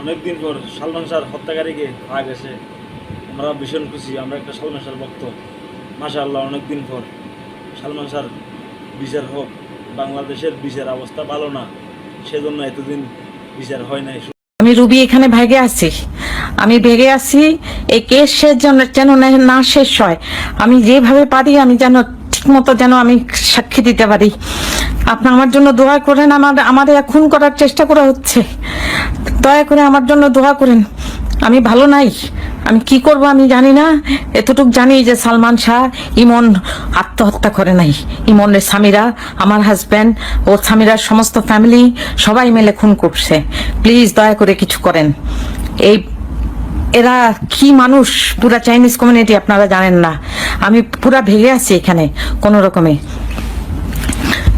অনেকদিন পর সালমান শাহর হত্যাকারীকে পাওয়া গেছে। আমরা ভীষণ খুশি, আমরা একটা সালমান শাহর ভক্ত। মাশাআল্লাহ, অনেকদিন পর সালমান শাহর বিচার হোক। বাংলাদেশের বিচার অবস্থা ভালো না, সেজন্য এতদিন বিচার হয় নাই। আমি রুবি এখানে ভেগে আছি, আমি ভেগে আছি। এই কেস শেষ যেন না শেষ হয়। আমি যেভাবে পারি আমি যেন ঠিক মতো যেন আমি সাক্ষী দিতে পারি। আপনি আমার জন্য দোয়া করেন। আমাদের খুন করার চেষ্টা করা হচ্ছে, দয়া করে আমার জন্য দোয়া করেন। আমি ভালো নাই, আমি কি করব আমি জানি না। এতটুক জানি যে সালমান শাহ ইমন আত্মহত্যা করে নাই। ইমনের স্বামীরা, আমার হাজব্যান্ড ও স্বামীরার সমস্ত ফ্যামিলি সবাই মিলে খুন করছে। প্লিজ দয়া করে কিছু করেন। এই এরা কি মানুষ, পুরা চাইনিজ কমিউনিটি আপনারা জানেন না। আমি পুরা ভেগে আছি এখানে কোনো রকমে।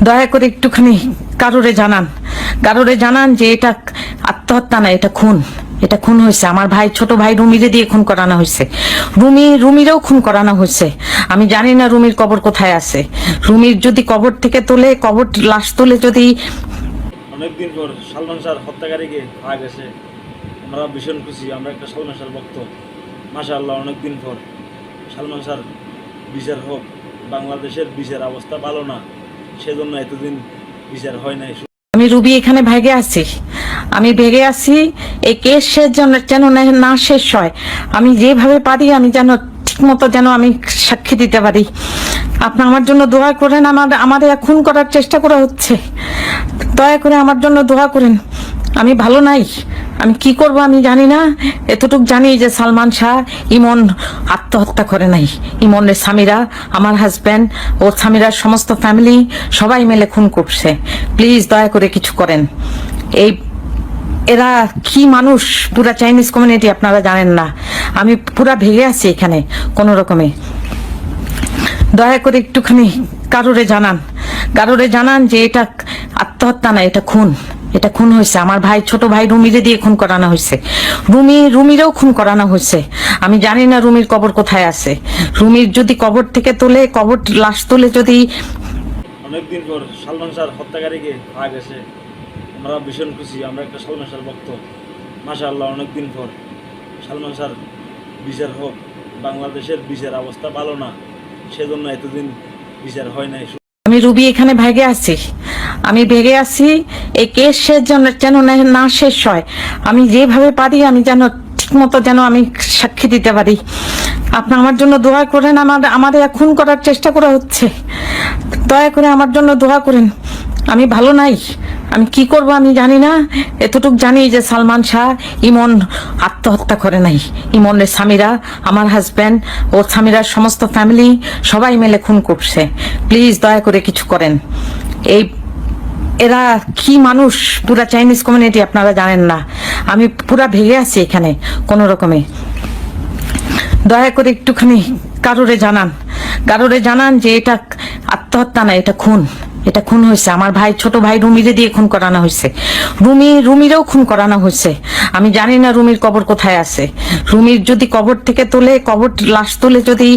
দয়া করে একটুখানি কারোরে জানান যে এটা আত্মহত্যা না, এটা খুন। এটা খুন হয়েছে। আমার ভাই, ছোট ভাই রুমিরে দিয়ে খুন করানো হয়েছে। রুমিরেও খুন করানো হয়েছে। আমি জানি না রুমির কবর কোথায় আছে। রুমির যদি কবর থেকে লাশ তুলে যদি। অনেকদিন পর সালমান শাহর হত্যাকারীকে পাওয়া গেছে। আমরা ভীষণ খুশি, আমরা একটা সালমান শাহর ভক্ত। মাশাআল্লাহ, অনেকদিন পর সালমান শাহর বিচার হোক। বাংলাদেশের বিচার অবস্থা ভালো না, সেজন্য এতদিন বিচার হয় নাই। আমি রুবি এখানে ভেগে আছি, আমি ভেগে আছি। এই কেস শেষ যেন না শেষ হয়। আমি যেভাবে পারি আমি যেন ঠিক মতো যেন আমি সাক্ষী দিতে পারি। আপনি আমার জন্য দোয়া করেন। আমাদের খুন করার চেষ্টা করা হচ্ছে, দয়া করে আমার জন্য দোয়া করেন। আমি ভালো নাই, আমি কি করব আমি জানি না। এতটুক জানি যে সালমান শাহ ইমন আত্মহত্যা করে নাই। ইমনের স্বামীরা, আমার হাজব্যান্ড ও স্বামীরার সমস্ত ফ্যামিলি সবাই মিলে খুন করছে। প্লিজ দয়া করে কিছু করেন। এরা কি মানুষ, পুরা চাইনিজ কমিউনিটি আপনারা জানেন না। আমি পুরা ভেগে আছি এখানে কোনো রকমে। দয়া করে একটুখানি কারোরে জানান যে এটা আত্মহত্যা না, এটা খুন। এটা খুন হয়েছে। আমার ভাই, ছোট ভাই রুমিরে দিয়ে খুন করানো হয়েছে। রুমিরেও খুন করানো হয়েছে। আমি জানি না রুমির কবর কোথায় আছে। রুমির যদি কবর থেকে লাশ তুলে যদি। অনেকদিন পর সালমান শাহর হত্যাকারীকে পাওয়া গেছে। আমরা ভীষণ খুশি, আমরা একটা সালমান শাহর ভক্ত। মাশাআল্লাহ, অনেকদিন পর সালমান শাহর বিচার হোক। বাংলাদেশের বিচার অবস্থা ভালো না, সেজন্য এতদিন বিচার হয় নাই। আমি রুবি এখানে ভেগে আছি, আমি ভেগে আছি। এই কেস শেষ যেন না শেষ হয়। আমি যেভাবে পারি আমি যেন ঠিক মতো যেন আমি সাক্ষী দিতে পারি। আপনি আমার জন্য দোয়া করেন। আমাদের খুন করার চেষ্টা করা হচ্ছে, দয়া করে আমার জন্য দোয়া করেন। আমি ভালো নাই, আমি কি করব আমি জানি না। এতটুক জানি যে সালমান শাহ ইমন আত্মহত্যা করে নাই। ইমনের স্বামীরা, আমার হাজব্যান্ড ও স্বামীরার সমস্ত ফ্যামিলি সবাই মিলে খুন করছে। প্লিজ দয়া করে কিছু করেন। এরা কি মানুষ, পুরা চাইনিজ কমিউনিটি আপনারা জানেন না। আমি পুরা ভেগে আছি এখানে কোনো রকমে। দয়া করে একটুখানি কারোরে জানান যে এটা আত্মহত্যা না, এটা খুন। এটা খুন হয়েছে। আমার ভাই, ছোট ভাই রুমিরে দিয়ে খুন করানো হয়েছে। রুমিরেও খুন করানো হয়েছে। আমি জানি না রুমির কবর কোথায় আছে। রুমির যদি কবর থেকে লাশ তুলে যদি।